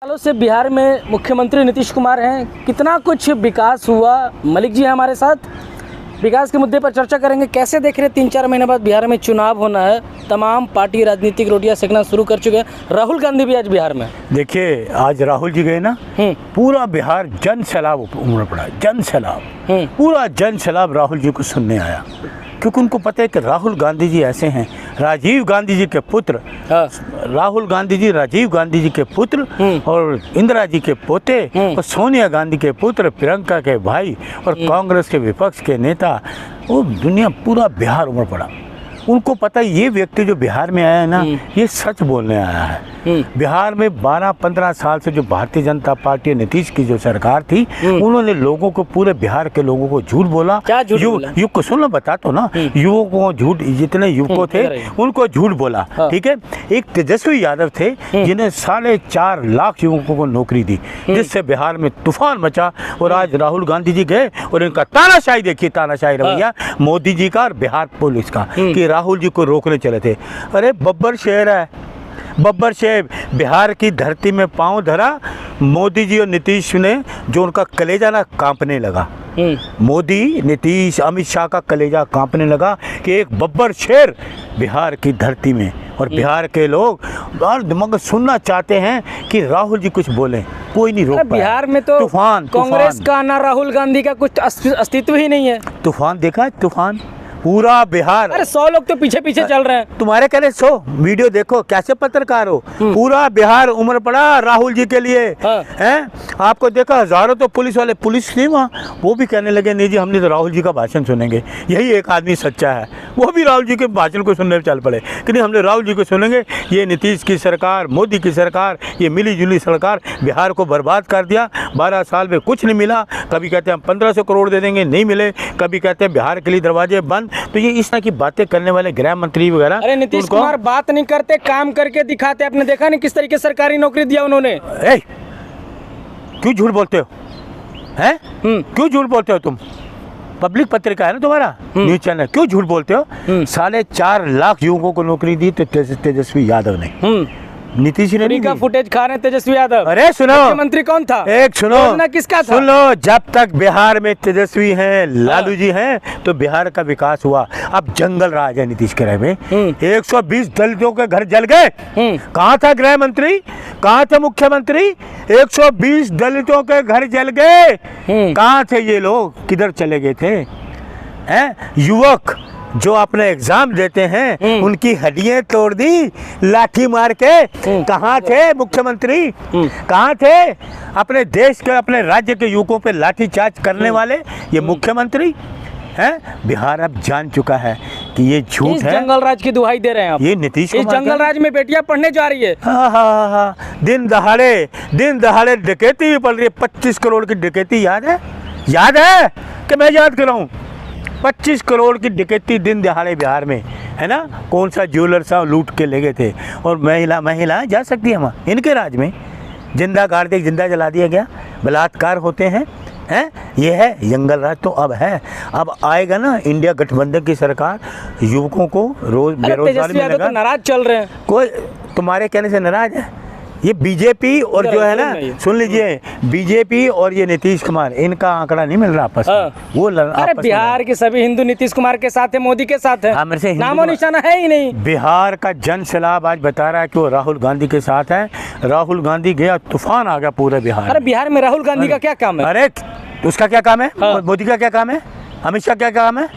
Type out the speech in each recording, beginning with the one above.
सालों से बिहार में मुख्यमंत्री नीतीश कुमार हैं। कितना कुछ विकास हुआ, मलिक जी हैं हमारे साथ। विकास के मुद्दे पर चर्चा करेंगे। कैसे देख रहे हैं 3-4 महीने बाद बिहार में चुनाव होना है, तमाम पार्टी राजनीतिक रोटियां सेकना शुरू कर चुके हैं। राहुल गांधी भी आज बिहार में। देखिए, आज राहुल जी गए ना, पूरा बिहार जन सैलाब उमड़ पड़ा, जन सैलाब, पूरा जन सैलाब राहुल जी को सुनने आया, क्योंकि उनको पता है कि राहुल गांधी जी ऐसे हैं, राजीव गांधी जी के पुत्र, राहुल गांधी जी राजीव गांधी जी के पुत्र और इंदिरा जी के पोते और सोनिया गांधी के पुत्र, प्रियंका के भाई और कांग्रेस के विपक्ष के नेता। वो दुनिया, पूरा बिहार उमड़ पड़ा। उनको पता है ये व्यक्ति जो बिहार में आया है ना, ये सच बोलने आया है। बिहार में 12-15 साल से जो भारतीय जनता पार्टी नीतीश की जो सरकार थी, उन्होंने लोगों को, पूरे बिहार के लोगों को झूठ बोला। युवक को सुनो, बता तो ना, युवकों को झूठ, जितने युवकों थे उनको झूठ बोला, ठीक है। एक तेजस्वी यादव थे जिन्हें 4.5 लाख युवकों को नौकरी दी, जिससे बिहार में तूफान मचा। और आज राहुल गांधी जी गए और इनका तानाशाही, देखिए तानाशाही रवैया मोदी जी का और बिहार पुलिस का, कि राहुल जी को रोकने चले थे। अरे बब्बर शहर है, बब्बर शहर, बिहार की धरती में पांव धरा मोदी जी और नीतीश ने, जो उनका कलेजा ना कांपने लगा। मोदी, नीतीश, अमित शाह का कलेजा कांपने लगा कि एक बब्बर शेर बिहार की धरती में, और बिहार के लोग मगर सुनना चाहते हैं कि राहुल जी कुछ बोले, कोई नहीं रोक पाया। बिहार में तो तूफान, कांग्रेस का ना राहुल गांधी का कुछ अस्तित्व ही नहीं है। तूफान देखा, तूफान पूरा बिहार। अरे 100 लोग तो पीछे पीछे चल रहे हैं। तुम्हारे कह रहे 100 वीडियो देखो, कैसे पत्रकार हो। पूरा बिहार उमड़ पड़ा राहुल जी के लिए, हैं? आपको देखा, हजारों तो पुलिस वाले, पुलिस नहीं वहाँ, वो भी कहने लगे नहीं जी हमने तो राहुल जी का भाषण सुनेंगे। यही एक आदमी सच्चा है, वो भी राहुल जी के भाषण को सुनने चल पड़े कि नहीं, हमने राहुल जी को सुनेंगे। ये नीतीश की सरकार, मोदी की सरकार, ये मिली जुली सरकार बिहार को बर्बाद कर दिया। 12 साल में कुछ नहीं मिला। कभी कहते हैं हम 1500 करोड़ दे देंगे, नहीं मिले। कभी कहते हैं बिहार के लिए दरवाजे बंद। तो ये इस तरह की बातें करने वाले गृह मंत्री वगैरह। अरे नीतीश कुमार बात नहीं करते, काम करके दिखाते। आपने देखा नहीं किस तरीके सरकारी नौकरी दिया उन्होंने। क्यों झूठ बोलते हो, हैं? क्यों झूठ बोलते हो तुम? पब्लिक पत्रिका है ना तुम्हारा, न्यूज चैनल, क्यों झूठ बोलते हो? 4.5 लाख युवकों को नौकरी दी तो तेजस्वी यादव ने, नीतीश ने नहीं का फुटेज खा रहे तेजस्वी यादव। अरे सुनो, मुख्यमंत्री कौन था? एक सुनो, किसका था? सुन लो, जब तक बिहार में तेजस्वी हैं, लालू जी हैं, तो बिहार का विकास हुआ। अब जंगल राज है नीतीश के में। 120 दलितों के घर जल गए। कहाँ था गृह मंत्री, कहाँ थे मुख्यमंत्री? 120 दलितों के घर जल गए। कहाँ थे ये लोग, किधर चले गए थे? युवक जो अपने एग्जाम देते हैं, उनकी हड्डियां तोड़ दी लाठी मार के। कहाँ थे मुख्यमंत्री, कहाँ थे अपने देश के, अपने राज्य के युवकों पे लाठीचार्ज करने वाले ये मुख्यमंत्री हैं? बिहार अब जान चुका है कि ये झूठ है। जंगल राज की दुहाई दे रहे हैं आप। ये नीतीश इस जंगल राज में बेटियां पढ़ने जा रही है। हाँ, दिन दहाड़े डकैती भी पड़ रही है। 25 करोड़ की डकैती याद है कि मैं याद कर रहा हूँ? 25 करोड़ की डकैती दिन दहाड़े बिहार में, है ना? कौन सा ज्वेलर साहब लूट के ले गए थे। और महिलाएं जा सकती है वहाँ, इनके राज में जिंदा गाड़ दे, जिंदा जला दिया गया, बलात्कार होते हैं। ये है जंगल राज। तो अब है, अब आएगा ना इंडिया गठबंधन की सरकार, युवकों को रोज बेरोजगारी में लगा। नाराज चल रहे हैं, कोई तुम्हारे कहने से नाराज है? ये बीजेपी और जो है ना, सुन लीजिए, बीजेपी और ये नीतीश कुमार, इनका आंकड़ा नहीं मिल रहा आपस में। वो अरे बिहार के सभी हिंदू नीतीश कुमार के साथ है, मोदी के साथ है। मेरे से नामो निशाना है ही नहीं। बिहार का जन सैलाब आज बता रहा है कि वो राहुल गांधी के साथ है। राहुल गांधी गया, तूफान आ गया पूरे बिहार। अरे बिहार में राहुल गांधी का क्या काम है? अरे उसका क्या काम है? मोदी का क्या काम है? अमित शाह क्या काम है?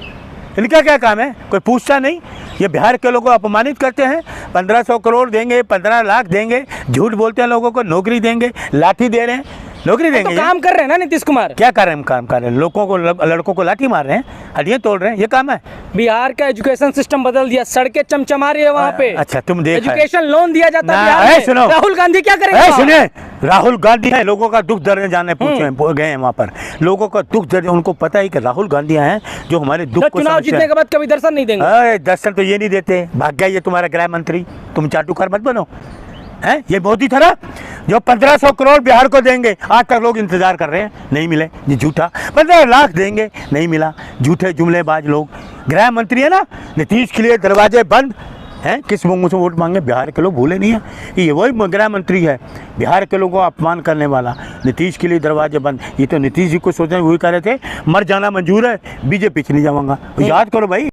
इनका क्या काम है? कोई पूछता नहीं। ये बिहार के लोगों को अपमानित करते हैं। 1500 करोड़ देंगे, 15 लाख देंगे, झूठ बोलते हैं, लोगों को नौकरी देंगे, लाठी दे रहे हैं, नौकरी देंगे। तो काम कर रहे हैं ना नीतीश कुमार। क्या कर रहे हैं? काम कर रहे हैं, लोगों को, लड़कों को लाठी मार रहे हैं, हड्डियां तोड़ रहे हैं, ये काम है। बिहार का एजुकेशन सिस्टम बदल दिया, सड़कें चमचमा रही है वहाँ पे। अच्छा, तुम देख, एजुकेशन लोन दिया जाता है। सुनो, राहुल गांधी क्या करेंगे? सुनिए, राहुल गांधी है, लोगों का दुख दर्द जाने पूछे गए हैं वहाँ पर, लोगों का दुख दर्द, उनको पता है कि राहुल गांधी हैं जो हमारे दुख को चुनाव जीतने के बाद कभी दर्शन नहीं देंगे। दर्शन तो ये नहीं देते, भाग गया ये तुम्हारा गृह मंत्री। तुम चाटुकार मत बनो, हैं? ये मोदी था ना जो 1500 करोड़ बिहार को देंगे, आज तक लोग इंतजार कर रहे हैं, नहीं मिले। ये झूठा 15 लाख देंगे, नहीं मिला। झूठे जुमलेबाज लोग। गृह मंत्री है ना, नीतीश के लिए दरवाजे बंद, हैं किस मुंह से वोट मांगे? बिहार के लोग भूले नहीं हैं कि ये वही गृह मंत्री है, बिहार के लोगों को अपमान करने वाला। नीतीश के लिए दरवाजे बंद। ये तो नीतीश जी को सोचने वही कह रहे थे मर जाना मंजूर है, बीजेपी से नहीं जाऊँगा। याद करो भाई।